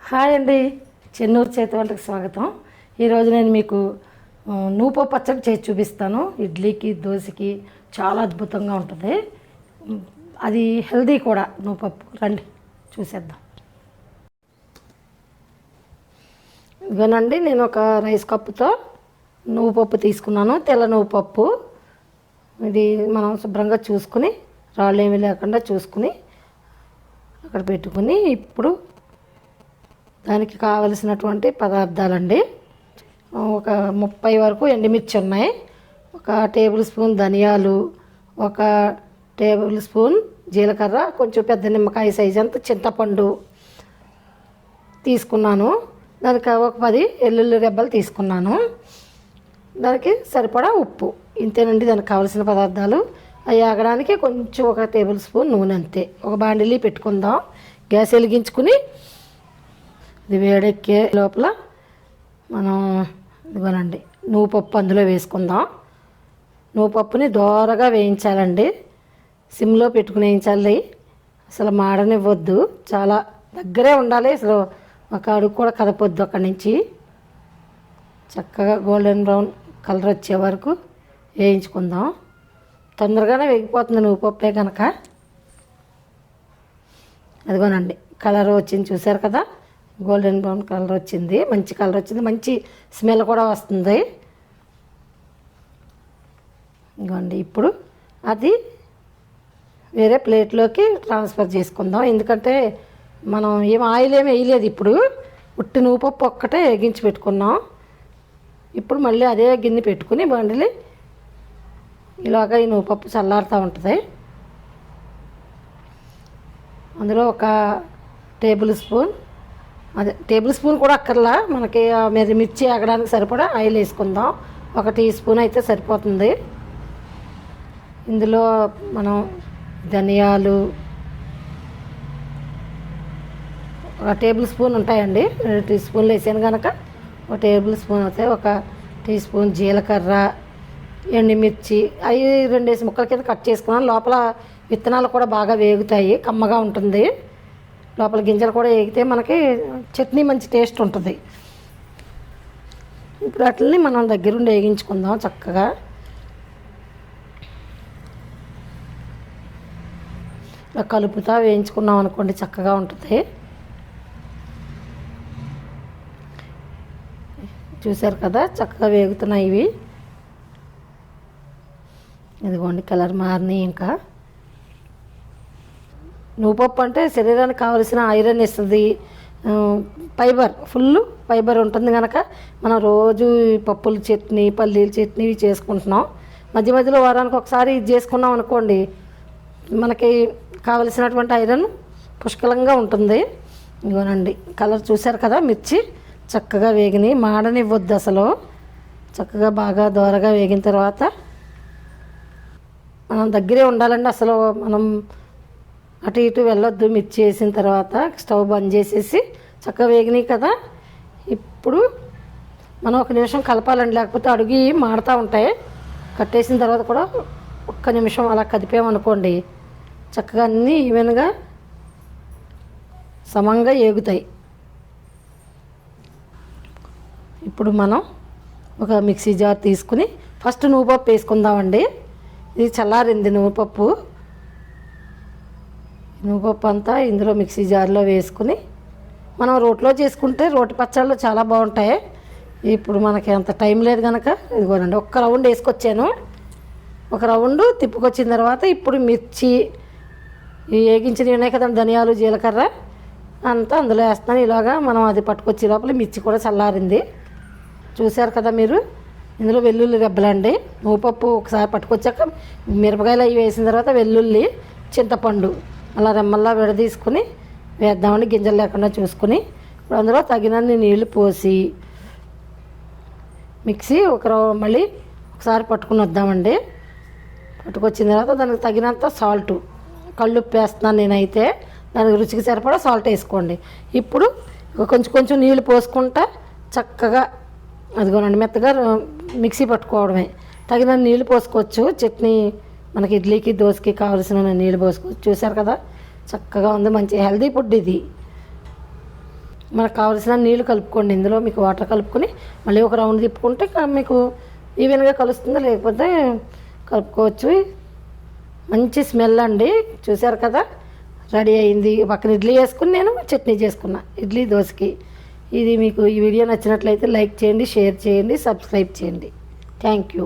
Hi అండి, చెన్నూరు చేతి వంటకి స్వాగతం. ఈరోజు నేను మీకు నూప పచ్చడి చేసి చూపిస్తాను. ఇడ్లీకి దోశకి చాలా అద్భుతంగా ఉంటుంది. అది హెల్దీ కూడా. నూపప్పు రండి చూసేద్దాం. ఇదిగోనండి, నేను ఒక రైస్ కప్పుతో నువ్వుపప్పు తీసుకున్నాను. తెల్ల నువ్వుపప్పు. ఇది మనం శుభ్రంగా చూసుకుని, రాళ్ళు ఏమీ లేకుండా చూసుకుని అక్కడ పెట్టుకుని, ఇప్పుడు దానికి కావలసినటువంటి పదార్థాలండి. ఒక 30 వరకు ఎండుమిర్చి ఉన్నాయి, ఒక టేబుల్ స్పూన్ ధనియాలు, ఒక టేబుల్ స్పూన్ జీలకర్ర, కొంచెం పెద్ద నిమ్మకాయ సైజ్ అంత చింతపండు తీసుకున్నాను. దానికి ఒక 10 వెల్లుల్లి రెబ్బలు తీసుకున్నాను. దానికి సరిపడా ఉప్పు. ఇంతేనండి దానికి కావలసిన పదార్థాలు. అవి ఆగడానికి కొంచెం ఒక టేబుల్ స్పూన్ నూనె, అంతే. ఒక బాండిలీ పెట్టుకుందాం. గ్యాస్ వెలిగించుకుని ఇది వేడెక్కే లోపల మనం ఇదిగోనండి నువ్వుపప్పు అందులో వేసుకుందాం. నువ్వుపప్పుని దోరగా వేయించాలండి. సిమ్లో పెట్టుకుని వేయించాలి. అసలు మాడనివ్వద్దు, చాలా దగ్గరే ఉండాలి. అసలు ఒక అడుగు కూడా కదపొద్దు. అక్కడి నుంచి చక్కగా గోల్డెన్ బ్రౌన్ కలర్ వచ్చే వరకు వేయించుకుందాం. తొందరగానే వేగిపోతుంది నువ్వుపప్పే కనుక. అదిగోనండి కలర్ వచ్చింది, చూసారు కదా. గోల్డెన్ బ్రౌన్ కలర్ వచ్చింది, మంచి కలర్ వచ్చింది, మంచి స్మెల్ కూడా వస్తుంది. ఇదిగోండి, ఇప్పుడు అది వేరే ప్లేట్లోకి ట్రాన్స్ఫర్ చేసుకుందాం. ఎందుకంటే మనం ఆయిల్ ఏమి వేయలేదు. ఇప్పుడు ఉట్టి నువ్వుపప్పు ఒక్కటే వేగించి పెట్టుకున్నాం. ఇప్పుడు మళ్ళీ అదే గిన్నె పెట్టుకుని బండిలి ఇలాగ ఈ నువ్వుపప్పు చల్లారుతూ ఉంటుంది. అందులో ఒక టేబుల్ స్పూన్ కూడా అక్కర్లా, మనకి మిర్చి ఆగడానికి సరిపడా ఆయిల్ వేసుకుందాం. ఒక టీ స్పూన్ అయితే సరిపోతుంది. ఇందులో మనం ధనియాలు ఒక టేబుల్ స్పూన్ ఉంటాయండి. 2 టీ స్పూన్లు వేసాను కనుక ఒక టేబుల్ స్పూన్ అవుతాయి. ఒక టీ స్పూన్ జీలకర్ర, ఎండుమిర్చి అవి 2 ముక్కల కింద కట్ చేసుకున్నాను. లోపల విత్తనాలు కూడా బాగా వేగుతాయి, కమ్మగా ఉంటుంది. లోపల గింజలు కూడా వేగితే మనకి చట్నీ మంచి టేస్ట్ ఉంటుంది. ఇప్పుడు వాటిని మనం దగ్గరుండి వేగించుకుందాం చక్కగా. ఇలా కలుపుతా వేయించుకున్నాం అనుకోండి, చక్కగా ఉంటుంది. చూసారు కదా, చక్కగా వేగుతున్నాయి ఇవి. ఇదిగోండి కలర్ మారినాయి. ఇంకా నువ్వుపప్పు అంటే శరీరానికి కావలసిన ఐరన్ ఇస్తుంది, ఫుల్ ఫైబర్ ఉంటుంది కనుక మనం రోజు పప్పుల చట్నీ, పల్లీల చట్నీ ఇవి చేసుకుంటున్నాం. మధ్య మధ్యలో వారానికి ఒకసారి ఇది చేసుకున్నాం అనుకోండి, మనకి కావలసినటువంటి ఐరన్ పుష్కలంగా ఉంటుంది. ఇదిగోనండి కలర్ చూసారు కదా, మిర్చి చక్కగా వేగినాయి, మాడనివ్వద్దు అసలు. చక్కగా బాగా దోరగా వేగిన తర్వాత మనం దగ్గరే ఉండాలండి. అసలు మనం అటు ఇటు వెళ్ళొద్దు. మిర్చి వేసిన తర్వాత స్టవ్ బంద్ చేసేసి చక్కగా వేగినాయి కదా. ఇప్పుడు మనం 1 నిమిషం కలపాలండి, లేకపోతే అడుగు మాడుతూ ఉంటాయి. కట్టేసిన తర్వాత కూడా 1 నిమిషం అలా కదిపామనుకోండి, చక్కగా అన్నీ ఈవెన్గా సమంగా ఏగుతాయి. ఇప్పుడు మనం ఒక మిక్సీ జార్ తీసుకుని ఫస్ట్ నువ్వుపప్పు వేసుకుందామండి. ఇది చల్లారింది నువ్వుపప్పు అంతా ఇందులో మిక్సీ జార్లో వేసుకుని మనం రోట్లో చేసుకుంటే రోటి పచ్చళ్ళు చాలా బాగుంటాయి. ఇప్పుడు మనకి అంత టైం లేదు కనుక ఇదిగోనండి 1 రౌండ్ వేసుకొచ్చాను. 1 రౌండ్ తిప్పుకొచ్చిన తర్వాత ఇప్పుడు మిర్చి వేగించినవి ఉన్నాయి కదండి, ధనియాలు, జీలకర్ర అంతా అందులో వేస్తున్నాను. ఇలాగా మనం అది పట్టుకొచ్చే లోపల మిర్చి కూడా చల్లారింది. చూశారు కదా మీరు. ఇందులో వెల్లుల్లి రెబ్బలండి. నువ్వుపప్పు ఒకసారి పట్టుకొచ్చాక మిరపకాయలు అవి వేసిన తర్వాత వెల్లుల్లి, చింతపండు అలా రెమ్మల్లా విడదీసుకుని వేద్దామండి, గింజలు లేకుండా చూసుకుని. ఇప్పుడు అందులో తగినన్ని నీళ్లు పోసి మిక్సీ మళ్ళీ ఒకసారి పట్టుకుని వద్దామండి. పట్టుకొచ్చిన తర్వాత దానికి తగినంత సాల్టు, కళ్ళుప్పు వేస్తున్నాను నేనైతే. దానికి రుచికి సరిపడా సాల్ట్ వేసుకోండి. ఇప్పుడు కొంచెం నీళ్ళు పోసుకుంటా చక్కగా అదిగోనండి మెత్తగా మిక్సీ పట్టుకోవడమే. తగిన నీళ్ళు పోసుకోవచ్చు. చట్నీ మనకి ఇడ్లీకి దోశకి కావాల్సిన నీళ్ళు పోసుకోవచ్చు. చూసారు కదా, చక్కగా ఉంది. మంచి హెల్దీ ఫుడ్ ఇది. మనకు కావాల్సిన నీళ్ళు కలుపుకోండి. ఇందులో మీకు వాటర్ కలుపుకొని మళ్ళీ ఒక రౌండ్ తిప్పుకుంటే మీకు ఈవెన్గా కలుస్తుందో, లేకపోతే కలుపుకోవచ్చు. మంచి స్మెల్ అండి. చూసారు కదా, రెడీ అయింది. పక్కన ఇడ్లీ వేసుకుని నేను చట్నీ చేసుకున్నా, ఇడ్లీ దోశకి. ఇది మీకు ఈ వీడియో నచ్చినట్లయితే లైక్ చేయండి, షేర్ చేయండి, సబ్స్క్రైబ్ చేయండి. Thank you.